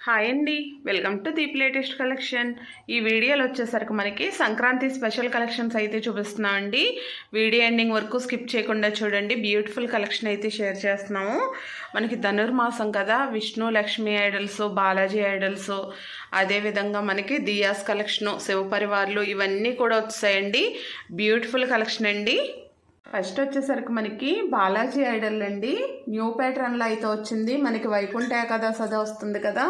Hi అండి, welcome to Deep latest collection. ఈ వీడియోలో వచ్చేసరికి మనకి సంక్రాంతి స్పెషల్ కలెక్షన్స్ అయితే చూపిస్తున్నాం అండి. వీడియో ఎండింగ్ వరకు స్కిప్ చేయకుండా చూడండి. బ్యూటిఫుల్ కలెక్షన్ అయితే షేర్ చేస్తున్నాము. మనకి ధనుర్మాసం కదా, విష్ణు లక్ష్మీ ఐడల్స్, బాలాజీ ఐడల్స్, అదేవిధంగా మనకి దియాస్ కలెక్షను, శివపరివార్లు ఇవన్నీ కూడా వచ్చాయండి. బ్యూటిఫుల్ కలెక్షన్ అండి. ఫస్ట్ వచ్చేసరికి మనకి బాలాజీ ఐడల్ అండి. న్యూ ప్యాటర్న్లో అయితే వచ్చింది. మనకి వైకుంఠ ఏకాదశి అదే వస్తుంది కదా,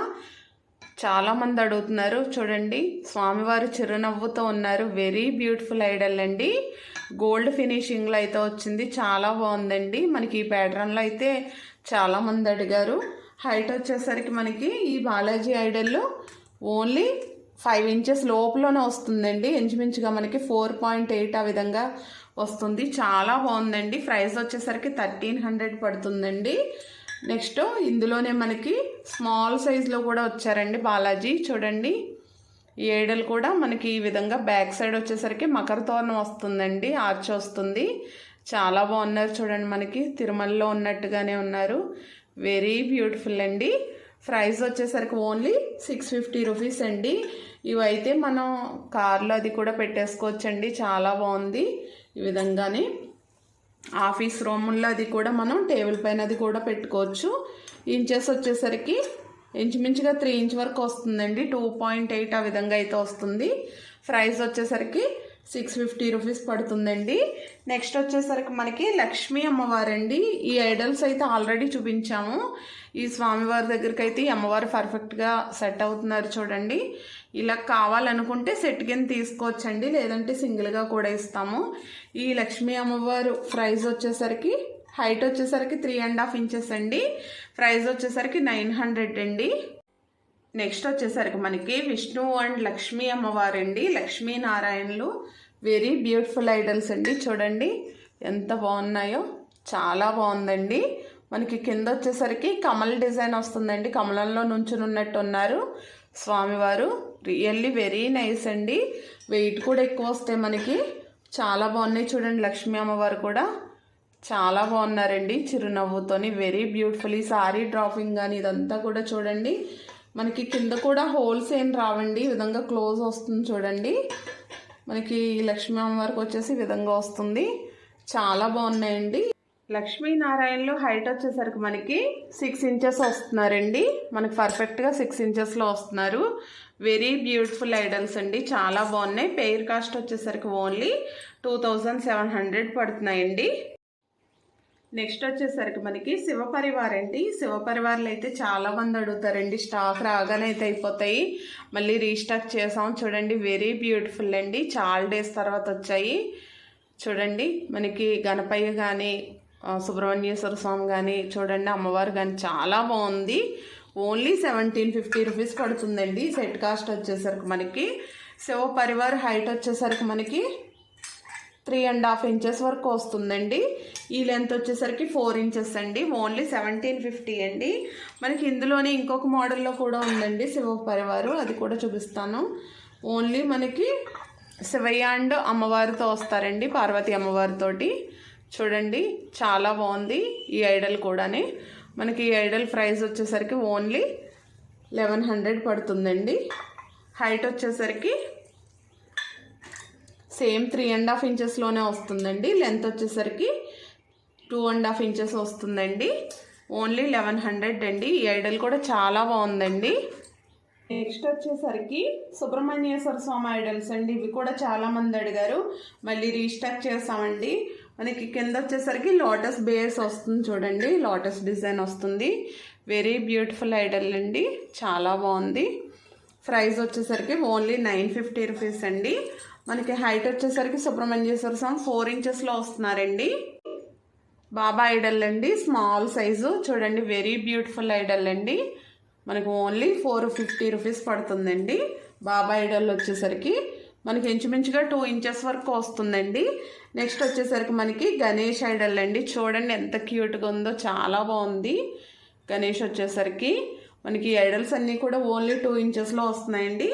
చాలామంది అడుగుతున్నారు. చూడండి, స్వామివారు చిరునవ్వుతో ఉన్నారు. వెరీ బ్యూటిఫుల్ ఐడల్ అండి. గోల్డ్ ఫినిషింగ్లో అయితే వచ్చింది. చాలా బాగుందండి. మనకి ఈ ప్యాటర్న్లో అయితే చాలామంది అడిగారు. హైట్ వచ్చేసరికి మనకి ఈ బాలాజీ ఐడల్లో ఓన్లీ 5 ఇంచెస్ లోపలనే వస్తుందండి. ఇంచుమించుగా మనకి 4.8 ఆ విధంగా వస్తుంది. చాలా బాగుందండి. ప్రైస్ వచ్చేసరికి 1300 పడుతుందండి. నెక్స్ట్ ఇందులోనే మనకి స్మాల్ సైజులో కూడా వచ్చారండి బాలాజీ. చూడండి, ఈ ఐడల్ కూడా మనకి ఈ విధంగా బ్యాక్ సైడ్ వచ్చేసరికి మకర తోరణం వస్తుందండి, ఆర్చ్ వస్తుంది. చాలా బాగున్నారు. చూడండి, మనకి తిరుమలలో ఉన్నట్టుగానే ఉన్నారు. వెరీ బ్యూటిఫుల్ అండి. ప్రైస్ వచ్చేసరికి ఓన్లీ 650 రూపీస్ అండి. ఇవైతే మనం కార్లో అది కూడా పెట్టేసుకోవచ్చండి. చాలా బాగుంది. ఈ విధంగానే ఆఫీస్ రూముల్లో అది కూడా మనం టేబుల్ పైన అది కూడా పెట్టుకోవచ్చు. ఇంచెస్ వచ్చేసరికి ఇంచుమించుగా 3 ఇంచ్ వరకు వస్తుందండి. 2.8 ఆ విధంగా అయితే వస్తుంది. ప్రైస్ వచ్చేసరికి 650 రూపీస్ పడుతుందండి. నెక్స్ట్ వచ్చేసరికి మనకి లక్ష్మీ అమ్మవారండి. ఈ ఐడల్స్ అయితే ఆల్రెడీ చూపించాము. ఈ స్వామివారి దగ్గరికి అయితే ఈ అమ్మవారు పర్ఫెక్ట్గా సెట్ అవుతున్నారు. చూడండి, ఇలా కావాలనుకుంటే సెట్ కింద తీసుకోవచ్చండి, లేదంటే సింగిల్గా కూడా ఇస్తాము. ఈ లక్ష్మీ అమ్మవారు ప్రైస్ వచ్చేసరికి హైట్ వచ్చేసరికి 3.5 ఇంచెస్ అండి. ప్రైస్ వచ్చేసరికి 900 అండి. నెక్స్ట్ వచ్చేసరికి మనకి విష్ణు అండ్ లక్ష్మీ అమ్మవారండి. లక్ష్మీనారాయణలు వెరీ బ్యూటిఫుల్ ఐడల్స్ అండి. చూడండి ఎంత బాగున్నాయో, చాలా బాగుందండి. మనకి కింద వచ్చేసరికి కమల్ డిజైన్ వస్తుందండి. కమలంలో నుంచుని ఉన్నట్టు ఉన్నారు స్వామివారు. రియల్లీ వెరీ నైస్ అండి. వెయిట్ కూడా ఎక్కువ వస్తాయి మనకి. చాలా బాగున్నాయి. చూడండి, లక్ష్మీ అమ్మవారు కూడా చాలా బాగున్నారండి. చిరునవ్వుతోని వెరీ బ్యూటిఫుల్. ఈ సారీ డ్రాపింగ్ కానీ ఇదంతా కూడా చూడండి, మనకి కింద కూడా హోల్స్ ఏం రావండి. ఈ విధంగా క్లోజ్ వస్తుంది. చూడండి, మనకి లక్ష్మీ అమ్మవారికి వచ్చేసి ఈ విధంగా వస్తుంది. చాలా బాగున్నాయండి. లక్ష్మీనారాయణలు హైట్ వచ్చేసరికి మనకి 6 ఇంచెస్ వస్తున్నారండి. మనకి పర్ఫెక్ట్గా 6 ఇంచెస్లో వస్తున్నారు. వెరీ బ్యూటిఫుల్ ఐడల్స్ అండి. చాలా బాగున్నాయి. పెయిర్ కాస్ట్ వచ్చేసరికి ఓన్లీ 2700 పడుతున్నాయండి. నెక్స్ట్ వచ్చేసరికి మనకి శివపరివార్ అండి. శివపరివార్లు అయితే చాలామంది అడుగుతారండి. స్టాక్ రాగానే అయితే అయిపోతాయి, మళ్ళీ రీస్టాక్ చేసాం. చూడండి, వెరీ బ్యూటిఫుల్ అండి. చాలా డేస్ తర్వాత వచ్చాయి. చూడండి, మనకి గణపయ్య కానీ సుబ్రహ్మణ్యేశ్వర స్వామి కానీ చూడండి, అమ్మవారు కానీ చాలా బాగుంది. ఓన్లీ 1750 రూపీస్ పడుతుందండి. సెట్ కాస్ట్ వచ్చేసరికి మనకి శివపరివార్ హైట్ వచ్చేసరికి మనకి 3.5 ఇంచెస్ వరకు వస్తుందండి. ఈ లెంత్ వచ్చేసరికి 4 ఇంచెస్ అండి. ఓన్లీ 1750 అండి. మనకి ఇందులోనే ఇంకొక మోడల్లో కూడా ఉందండి శివపరివారు, అది కూడా చూపిస్తాను. ఓన్లీ మనకి శివయ్య అండ్ అమ్మవారితో వస్తారండి, పార్వతి అమ్మవారితోటి. చూడండి, చాలా బాగుంది ఈ ఐడల్ కూడానే. మనకి ఈ ఐడల్ ప్రైస్ వచ్చేసరికి ఓన్లీ 1100 పడుతుందండి. హైట్ వచ్చేసరికి సేమ్ 3.5 ఇంచెస్లోనే వస్తుందండి. లెంత్ వచ్చేసరికి 2.5 ఇంచెస్ వస్తుందండి. ఓన్లీ 1100 అండి. ఈ ఐడల్ కూడా చాలా బాగుందండి. నెక్స్ట్ వచ్చేసరికి సుబ్రహ్మణ్యేశ్వర స్వామి ఐడల్స్ అండి. ఇవి కూడా చాలామంది అడిగారు, మళ్ళీ రీస్టాక్ చేస్తామండి. మనకి కింద వచ్చేసరికి లోటస్ బేస్ వస్తుంది. చూడండి, లోటస్ డిజైన్ వస్తుంది. వెరీ బ్యూటిఫుల్ ఐడల్ అండి. చాలా బాగుంది. ప్రైస్ వచ్చేసరికి ఓన్లీ 950 రూపీస్ అండి. మనకి హైట్ వచ్చేసరికి సుబ్రహ్మణ్యేశ్వర స్వామి 4 ఇంచెస్లో వస్తున్నారండి. బాబా ఐడల్ అండి, స్మాల్ సైజు. చూడండి, వెరీ బ్యూటిఫుల్ ఐడల్ అండి. మనకు ఓన్లీ 450 రూపీస్ పడుతుందండి. బాబా ఐడల్ వచ్చేసరికి మనకి ఇంచుమించుగా 2 ఇంచెస్ వరకు వస్తుందండి. నెక్స్ట్ వచ్చేసరికి మనకి గణేష్ ఐడల్ అండి. చూడండి ఎంత క్యూట్గా ఉందో, చాలా బాగుంది. గణేష్ వచ్చేసరికి మనకి ఐడల్స్ అన్నీ కూడా ఓన్లీ 2 ఇంచెస్లో వస్తున్నాయండి.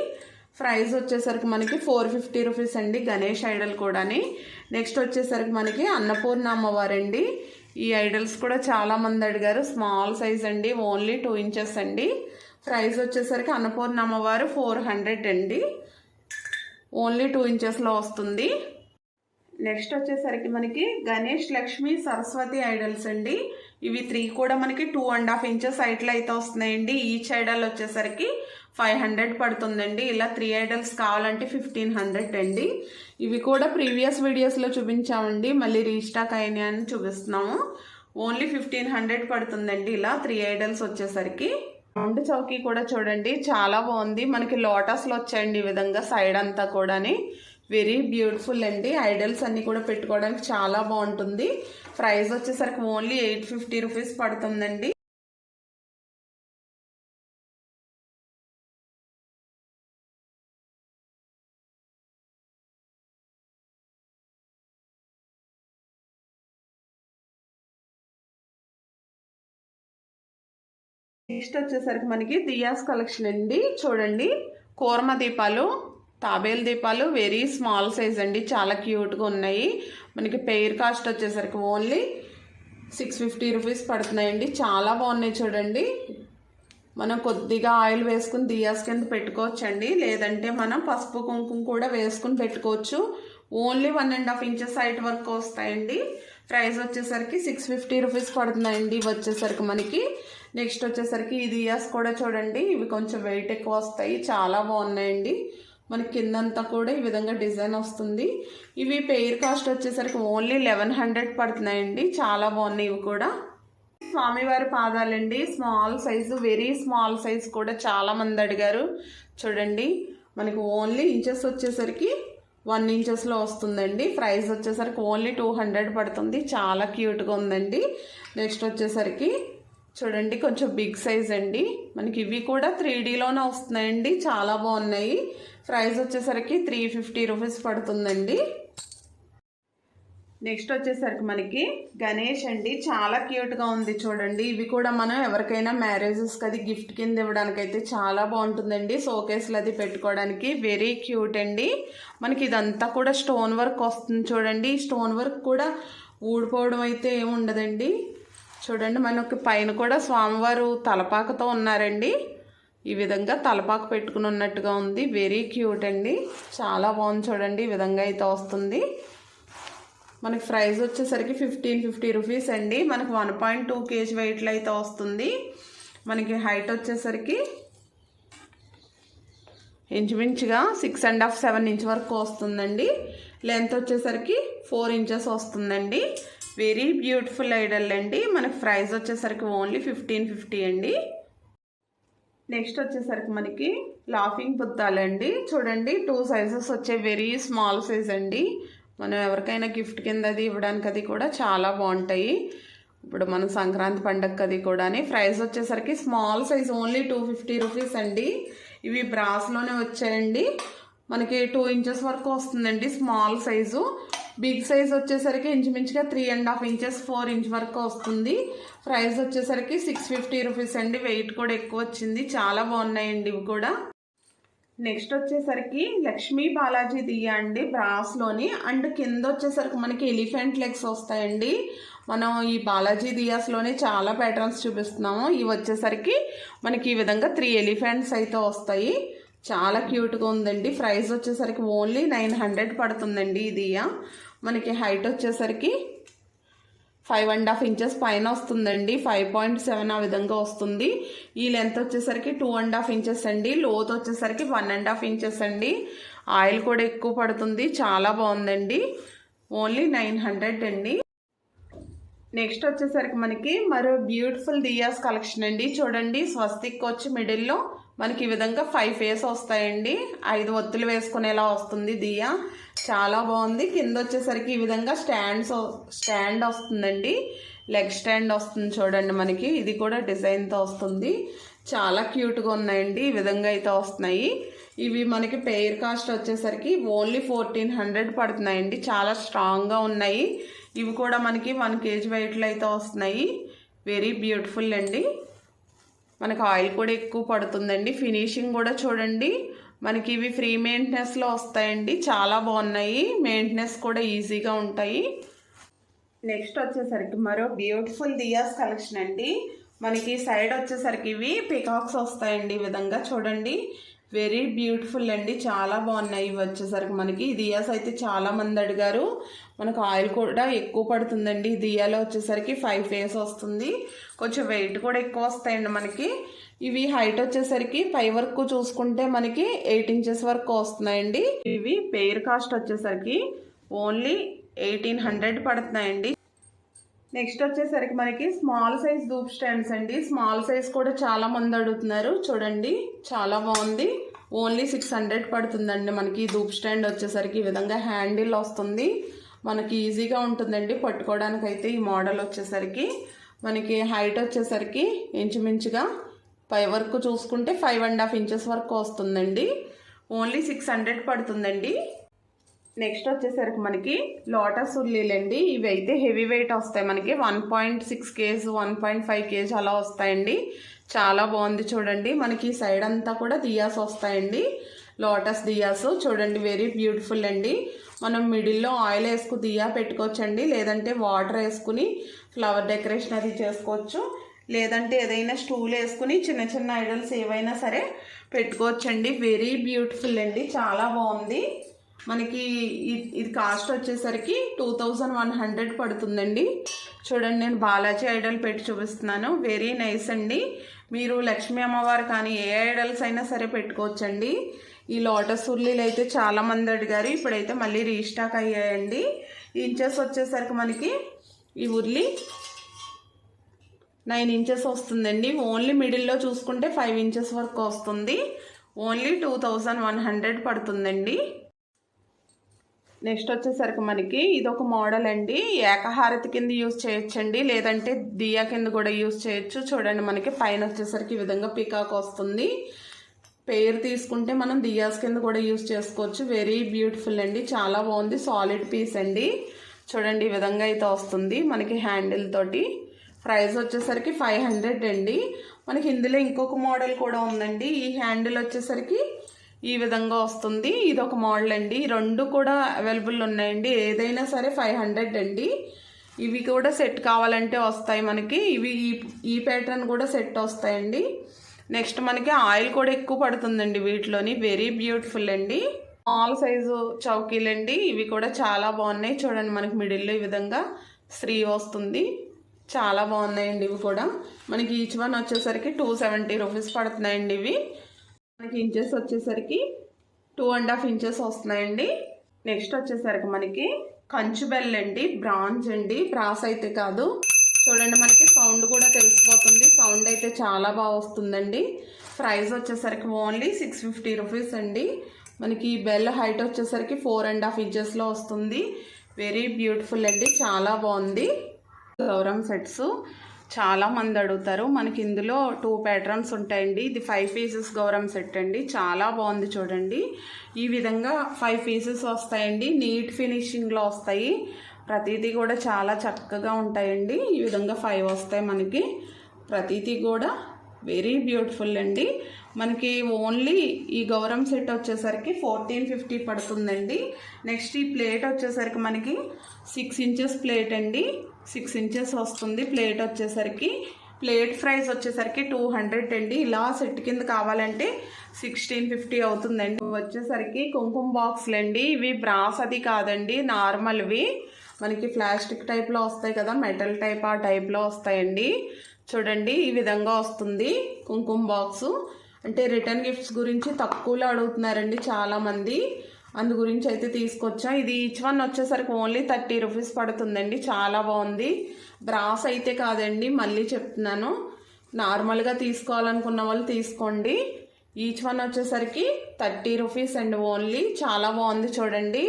ప్రైస్ వచ్చేసరికి మనకి 450 రూపీస్ అండి, గణేష్ ఐడల్ కూడాని. నెక్స్ట్ వచ్చేసరికి మనకి అన్నపూర్ణ అమ్మవారండి. ఈ ఐడల్స్ కూడా చాలామంది అడిగారు. స్మాల్ సైజ్ అండి, ఓన్లీ 2 ఇంచెస్ అండి. ప్రైస్ వచ్చేసరికి అన్నపూర్ణ అమ్మవారు 400 అండి. ఓన్లీ 2 ఇంచెస్లో వస్తుంది. నెక్స్ట్ వచ్చేసరికి మనకి గణేష్, లక్ష్మి, సరస్వతి ఐడల్స్ అండి. ఇవి 3 కూడా మనకి 2.5 ఇంచెస్ హైట్లో అయితే వస్తున్నాయండి. ఈచ్ ఐడల్ వచ్చేసరికి 500 పడుతుందండి. ఇలా 3 ఐడల్స్ కావాలంటే 1500 అండి. ఇవి కూడా ప్రీవియస్ వీడియోస్లో చూపించామండి, మళ్ళీ రీస్టాక్ అయినాయి అని చూపిస్తున్నాము. ఓన్లీ 1500 పడుతుందండి ఇలా 3 ఐడల్స్ వచ్చేసరికి. రౌండ్ చౌకీ కూడా చూడండి, చాలా బాగుంది. మనకి లోటస్లో వచ్చాయండి ఈ విధంగా సైడ్ అంతా కూడాని. వెరీ బ్యూటిఫుల్ అండి. ఐడల్స్ అన్నీ కూడా పెట్టుకోవడానికి చాలా బాగుంటుంది. ప్రైస్ వచ్చేసరికి ఓన్లీ 850 రూపీస్ పడుతుందండి. నెక్స్ట్ వచ్చేసరికి మనకి దియాస్ కలెక్షన్ అండి. చూడండి, కూర్మ దీపాలు, తాబేలు దీపాలు, వెరీ స్మాల్ సైజ్ అండి, చాలా క్యూట్గా ఉన్నాయి. మనకి పెయిర్ కాస్ట్ వచ్చేసరికి ఓన్లీ 650 రూపీస్ పడుతున్నాయండి. చాలా బాగున్నాయి చూడండి. మనం కొద్దిగా ఆయిల్ వేసుకుని దియాస్ కింద పెట్టుకోవచ్చండి, లేదంటే మనం పసుపు కుంకుమ కూడా వేసుకుని పెట్టుకోవచ్చు. ఓన్లీ 1.5 ఇంచెస్ హైట్ వరకు వస్తాయండి. ప్రైస్ వచ్చేసరికి 650 రూపీస్ పడుతున్నాయండి ఇవి వచ్చేసరికి మనకి. నెక్స్ట్ వచ్చేసరికి ఈ దియాస్ కూడా చూడండి, ఇవి కొంచెం వెయిట్ ఎక్కువ వస్తాయి, చాలా బాగున్నాయండి. మనకి కిందంతా కూడా ఈ విధంగా డిజైన్ వస్తుంది. ఇవి పెయిర్ కాస్ట్ వచ్చేసరికి ఓన్లీ 1100 పడుతున్నాయండి. చాలా బాగున్నాయి ఇవి కూడా. స్వామివారి పాదాలండి, small size, very small size కూడా చాలా మంది అడిగారు. చూడండి, మనకి ఓన్లీ ఇంచెస్ వచ్చేసరికి 1 ఇంచెస్లో వస్తుందండి. ప్రైస్ వచ్చేసరికి ఓన్లీ 200 పడుతుంది. చాలా క్యూట్గా ఉందండి. నెక్స్ట్ వచ్చేసరికి చూడండి, కొంచెం బిగ్ సైజ్ అండి. మనకి ఇవి కూడా 3Dలోనే వస్తున్నాయండి, చాలా బాగున్నాయి. ప్రైస్ వచ్చేసరికి 350 రూపీస్ పడుతుందండి. నెక్స్ట్ వచ్చేసరికి మనకి గణేష్ అండి, చాలా క్యూట్గా ఉంది చూడండి. ఇవి కూడా మనం ఎవరికైనా మ్యారేజెస్కి అది గిఫ్ట్ కింద ఇవ్వడానికైతే చాలా బాగుంటుందండి. షోకేస్లో అది పెట్టుకోవడానికి వెరీ క్యూట్ అండి. మనకి ఇదంతా కూడా స్టోన్ వర్క్ వస్తుంది చూడండి. స్టోన్ వర్క్ కూడా ఊడిపోవడం అయితే ఏమి ఉండదండి. చూడండి, మనకి పైన కూడా స్వామివారు తలపాకతో ఉన్నారండి. ఈ విధంగా తలపాక పెట్టుకుని ఉన్నట్టుగా ఉంది. వెరీ క్యూట్ అండి, చాలా బాగుంది చూడండి. ఈ విధంగా అయితే వస్తుంది. మనకి ప్రైస్ వచ్చేసరికి 1550 రూపీస్ అండి. మనకి 1.2 kg వెయిట్లో అయితే వస్తుంది. మనకి హైట్ వచ్చేసరికి ఇంచుమించుగా 6.5 7 ఇంచ్ వరకు వస్తుందండి. లెంత్ వచ్చేసరికి 4 ఇంచెస్ వస్తుందండి. వెరీ బ్యూటిఫుల్ ఐడల్ అండి. మనకి ప్రైస్ వచ్చేసరికి ఓన్లీ 1550 అండి. నెక్స్ట్ వచ్చేసరికి మనకి లాఫింగ్ బుద్ధాలండి. చూడండి, 2 సైజెస్ వచ్చే వెరీ స్మాల్ సైజ్ అండి. మనం ఎవరికైనా గిఫ్ట్ కింద అది ఇవ్వడానికి అది కూడా చాలా బాగుంటాయి. ఇప్పుడు మనం సంక్రాంతి పండగకి అది కూడా. ప్రైస్ వచ్చేసరికి స్మాల్ సైజ్ ఓన్లీ 250 రూపీస్ అండి. ఇవి బ్రాస్లోనే వచ్చాయండి. మనకి 2 ఇంచెస్ వరకు వస్తుందండి స్మాల్ సైజు. బిగ్ సైజ్ వచ్చేసరికి ఇంచుమించుగా 3.5 ఇంచెస్ 4 ఇంచ్ వరకు వస్తుంది. ప్రైస్ వచ్చేసరికి 650 రూపీస్ అండి. వెయిట్ కూడా ఎక్కువ వచ్చింది, చాలా బాగున్నాయండి ఇవి కూడా. నెక్స్ట్ వచ్చేసరికి లక్ష్మీ బాలాజీ దియ్య అండి, బ్రాస్లోని. అండ్ కింద వచ్చేసరికి మనకి ఎలిఫెంట్ లెగ్స్ వస్తాయండి. మనం ఈ బాలాజీ దియాస్లోనే చాలా ప్యాటర్న్స్ చూపిస్తున్నాము. ఇవి వచ్చేసరికి మనకి ఈ విధంగా 3 ఎలిఫెంట్స్ అయితే వస్తాయి. చాలా క్యూట్గా ఉందండి. ప్రైస్ వచ్చేసరికి ఓన్లీ 900 పడుతుందండి ఈ దియా. మనకి హైట్ వచ్చేసరికి 5.5 ఇంచెస్ పైన వస్తుందండి. 5.7 ఆ విధంగా వస్తుంది. ఈ లెంత్ వచ్చేసరికి 2.5 ఇంచెస్ అండి. లోత్ వచ్చేసరికి 1.5 ఇంచెస్ అండి. ఆయిల్ కూడా ఎక్కువ పడుతుంది, చాలా బాగుందండి. ఓన్లీ 900 అండి. నెక్స్ట్ వచ్చేసరికి మనకి మరో బ్యూటిఫుల్ దియాస్ కలెక్షన్ అండి. చూడండి, స్వస్తిక్ వచ్చి మిడిల్లో మనకి ఈ విధంగా 5 ఫేస్ వస్తాయండి. 5 ఒత్తులు వేసుకునేలా వస్తుంది దియా, చాలా బాగుంది. కింద వచ్చేసరికి ఈ విధంగా స్టాండ్ వస్తుందండి, లెగ్ స్టాండ్ వస్తుంది చూడండి. మనకి ఇది కూడా డిజైన్తో వస్తుంది, చాలా క్యూట్గా ఉన్నాయండి. ఈ విధంగా అయితే వస్తున్నాయి. ఇవి మనకి పెయిర్ కాస్ట్ వచ్చేసరికి ఓన్లీ 1400 పడుతున్నాయండి. చాలా స్ట్రాంగ్గా ఉన్నాయి. ఇవి కూడా మనకి 1 kg వెయిట్లో అయితే వస్తున్నాయి. వెరీ బ్యూటిఫుల్ అండి. మనకు ఆయిల్ కూడా ఎక్కువ పడుతుందండి. ఫినిషింగ్ కూడా చూడండి, మనకి ఇవి ఫ్రీ మెయింటెనెన్స్లో వస్తాయండి. చాలా బాగున్నాయి, మెయింటెనెన్స్ కూడా ఈజీగా ఉంటాయి. నెక్స్ట్ వచ్చేసరికి మరో బ్యూటిఫుల్ దియాస్ కలెక్షన్ అండి. మనకి సైడ్ వచ్చేసరికి ఇవి పికాక్స్ వస్తాయండి. ఈ విధంగా చూడండి, వెరీ బ్యూటిఫుల్ అండి, చాలా బాగున్నాయి. ఇవి వచ్చేసరికి మనకి దియాస్ అయితే చాలా మంది అడిగారు. మనకు ఆయిల్ కూడా ఎక్కువ పడుతుందండి. దియాలో వచ్చేసరికి 5 ఫేస్ వస్తుంది, కొంచెం వెయిట్ కూడా ఎక్కువ వస్తాయండి మనకి. ఇవి హైట్ వచ్చేసరికి పై వరకు చూసుకుంటే మనకి 8 ఇంచెస్ వరకు వస్తున్నాయండి. ఇవి పెయిర్ కాస్ట్ వచ్చేసరికి ఓన్లీ 1800 పడుతున్నాయండి. నెక్స్ట్ వచ్చేసరికి మనకి స్మాల్ సైజ్ ధూప్ స్టాండ్స్ అండి. స్మాల్ సైజ్ కూడా చాలా మంది అడుగుతున్నారు. చూడండి, చాలా బాగుంది. ఓన్లీ 600 పడుతుందండి మనకి. ధూప్ స్టాండ్ వచ్చేసరికి ఈ విధంగా హ్యాండిల్ వస్తుంది, మనకి ఈజీగా ఉంటుందండి పట్టుకోవడానికి. అయితే ఈ మోడల్ వచ్చేసరికి మనకి హైట్ వచ్చేసరికి ఇంచుమించుగా పై వరకు చూసుకుంటే 5.5 ఇంచెస్ వరకు వస్తుందండి. ఓన్లీ 600 పడుతుందండి. నెక్స్ట్ వచ్చేసరికి మనకి లోటస్ ఉల్లీలండి. ఇవి అయితే హెవీ వెయిట్ వస్తాయి మనకి. 1.6 kg 1.5 kg అలా వస్తాయండి. చాలా బాగుంది చూడండి. మనకి సైడ్ అంతా కూడా దియాస్ వస్తాయండి, లోటస్ దియాస్. చూడండి, వెరీ బ్యూటిఫుల్ అండి. మనం మిడిల్లో ఆయిల్ వేసుకుని దియా పెట్టుకోవచ్చండి, లేదంటే వాటర్ వేసుకుని ఫ్లవర్ డెకరేషన్ అది చేసుకోవచ్చు, లేదంటే ఏదైనా స్టూల్ వేసుకుని చిన్న చిన్న ఐడల్స్ ఏవైనా సరే పెట్టుకోవచ్చండి. వెరీ బ్యూటిఫుల్ అండి, చాలా బాగుంది. మనకి ఇది కాస్ట్ వచ్చేసరికి 2100 పడుతుందండి. చూడండి, నేను బాలాజీ ఐడల్ పెట్టి చూపిస్తున్నాను. వెరీ నైస్ అండి. మీరు లక్ష్మీ అమ్మవారు కానీ ఏ ఐడల్స్ అయినా సరే పెట్టుకోవచ్చండి. ఈ లోటస్ ఉర్లీలు అయితే చాలా మంది అడిగారు, ఇప్పుడైతే మళ్ళీ రీస్టాక్ అయ్యాయండి. ఇంచెస్ వచ్చేసరికి మనకి ఈ ఉర్లీ 9 ఇంచెస్ వస్తుందండి. ఓన్లీ మిడిల్లో చూసుకుంటే 5 ఇంచెస్ వరకు వస్తుంది. ఓన్లీ 2100 పడుతుందండి. నెక్స్ట్ వచ్చేసరికి మనకి ఇదొక మోడల్ అండి. ఏకహారతి కింద యూజ్ చేయొచ్చండి, లేదంటే దియా కింద కూడా యూజ్ చేయొచ్చు. చూడండి, మనకి పైన వచ్చేసరికి ఈ విధంగా పికాక్ వస్తుంది. పేరు తీసుకుంటే మనం దియాస్ కింద కూడా యూజ్ చేసుకోవచ్చు. వెరీ బ్యూటిఫుల్ అండి, చాలా బాగుంది. సాలిడ్ పీస్ అండి. చూడండి, ఈ విధంగా అయితే వస్తుంది మనకి హ్యాండిల్ తోటి. ప్రైస్ వచ్చేసరికి 500 అండి. మనకి ఇందులో ఇంకొక మోడల్ కూడా ఉందండి. ఈ హ్యాండిల్ వచ్చేసరికి ఈ విధంగా వస్తుంది. ఇది ఒక మోడల్ అండి. రెండు కూడా అవైలబుల్ ఉన్నాయండి. ఏదైనా సరే 500 అండి. ఇవి కూడా సెట్ కావాలంటే వస్తాయి మనకి. ఇవి ఈ ప్యాటర్న్ కూడా సెట్ వస్తాయండి. నెక్స్ట్ మనకి ఆయిల్ కూడా ఎక్కువ పడుతుందండి వీటిలోని. వెరీ బ్యూటిఫుల్ అండి. స్మాల్ సైజు చౌకీలండి. ఇవి కూడా చాలా బాగున్నాయి. చూడండి, మనకి మిడిల్లో ఈ విధంగా శ్రీ వస్తుంది. చాలా బాగున్నాయండి ఇవి కూడా. మనకి ఈచ్ వన్ వచ్చేసరికి 270 రూపీస్ పడుతున్నాయండి. ఇవి మనకి ఇంచెస్ వచ్చేసరికి 2.5 ఇంచెస్ వస్తున్నాయండి. నెక్స్ట్ వచ్చేసరికి మనకి కంచు బెల్ అండి, బ్రాంజ్ అండి, బ్రాస్ అయితే కాదు. చూడండి, మనకి సౌండ్ కూడా తెలిసిపోతుంది. సౌండ్ అయితే చాలా బాగా వస్తుందండి. ప్రైస్ వచ్చేసరికి ఓన్లీ 650 రూపీస్ అండి. మనకి బెల్ హైట్ వచ్చేసరికి 4.5 ఇంచెస్లో వస్తుంది. వెరీ బ్యూటిఫుల్ అండి, చాలా బాగుంది. గౌరమ్ సెట్స్ చాలా మంది అడుగుతారు. మనకి ఇందులో 2 ప్యాటర్న్స్ ఉంటాయండి. ఇది 5 పీసెస్ గౌరమ్ సెట్ అండి. చాలా బాగుంది చూడండి. ఈ విధంగా 5 పీసెస్ వస్తాయండి. నీట్ ఫినిషింగ్లో వస్తాయి. ప్రతిదీ కూడా చాలా చక్కగా ఉంటాయండి. ఈ విధంగా 5 వస్తాయి మనకి. ప్రతిదీ కూడా వెరీ బ్యూటిఫుల్ అండి. మనకి ఓన్లీ ఈ గౌరమ్ సెట్ వచ్చేసరికి 1450 పడుతుందండి. నెక్స్ట్ ఈ ప్లేట్ వచ్చేసరికి మనకి 6 ఇంచెస్ ప్లేట్ అండి. 6 ఇంచెస్ వస్తుంది ప్లేట్ వచ్చేసరికి. ప్లేట్ ప్రైస్ వచ్చేసరికి 200 అండి. ఇలా సెట్ కింద కావాలంటే 1650 అవుతుందండి. వచ్చేసరికి కుంకుమ బాక్స్లు అండి. ఇవి బ్రాస్ అది కాదండి, నార్మల్వి. మనకి ప్లాస్టిక్ టైప్లో వస్తాయి కదా, మెటల్ టైప్ ఆ టైప్లో వస్తాయండి. చూడండి, ఈ విధంగా వస్తుంది కుంకుమ బాక్సు. అంటే రిటర్న్ గిఫ్ట్స్ గురించి తక్కువలో అడుగుతున్నారండి చాలామంది, అందు గురించి అయితే తీసుకొచ్చా. ఇది ఈచ్ వన్ వచ్చేసరికి ఓన్లీ 30 రూపీస్ పడుతుందండి. చాలా బాగుంది. బ్రాస్ అయితే కాదండి, మళ్ళీ చెప్తున్నాను. నార్మల్గా తీసుకోవాలనుకున్న వాళ్ళు తీసుకోండి. ఈచ్ వన్ వచ్చేసరికి 30 రూపీస్ అండి ఓన్లీ. చాలా బాగుంది చూడండి.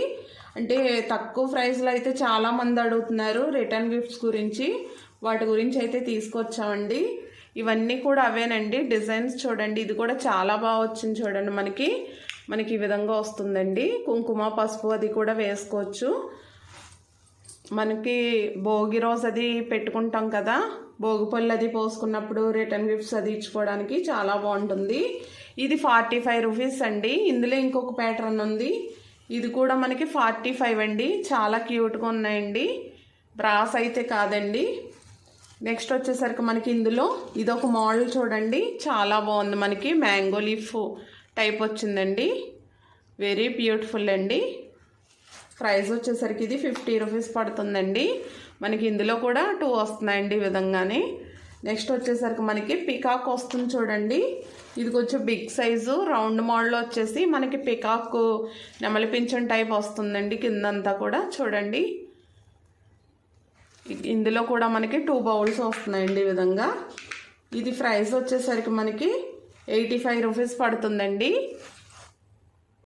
అంటే తక్కువ ప్రైస్లో అయితే చాలామంది అడుగుతున్నారు రిటర్న్ గిఫ్ట్స్ గురించి, వాటి గురించి అయితే తీసుకొచ్చామండి. ఇవన్నీ కూడా అవేనండి. డిజైన్స్ చూడండి, ఇది కూడా చాలా బాగా వచ్చింది చూడండి. మనకి ఈ విధంగా వస్తుందండి. కుంకుమ పసుపు అది కూడా వేసుకోవచ్చు. మనకి భోగి రోజు అది పెట్టుకుంటాం కదా, భోగి పళ్ళు అది పోసుకున్నప్పుడు రిటర్న్ గిఫ్ట్స్ అది ఇచ్చుకోవడానికి చాలా బాగుంటుంది. ఇది 45 రూపీస్ అండి. ఇందులో ఇంకొక ప్యాటర్న్ ఉంది, ఇది కూడా మనకి 45 అండి. చాలా క్యూట్గా ఉన్నాయండి. బ్రాస్ అయితే కాదండి, నెక్స్ట్ వచ్చేసరికి మనకి ఇందులో ఇదొక మోడల్ చూడండి, చాలా బాగుంది. మనకి మ్యాంగో లీఫ్ టైప్ వచ్చిందండి, వెరీ బ్యూటిఫుల్ అండి. ప్రైస్ వచ్చేసరికి ఇది 50 రూపీస్ పడుతుందండి. మనకి ఇందులో కూడా 2 వస్తున్నాయండి ఈ విధంగానే. నెక్స్ట్ వచ్చేసరికి మనకి పికాక్ వస్తుంది చూడండి, ఇది కొంచెం బిగ్ సైజు రౌండ్ మోడల్ వచ్చేసి మనకి పికాక్ నెమలి పింఛన్ టైప్ వస్తుందండి. కిందంతా కూడా చూడండి, ఇందులో కూడా మనకి 2 బౌల్స్ వస్తున్నాయండి ఈ విధంగా. ఇది ప్రైస్ వచ్చేసరికి మనకి 85 రూపీస్ పడుతుందండి.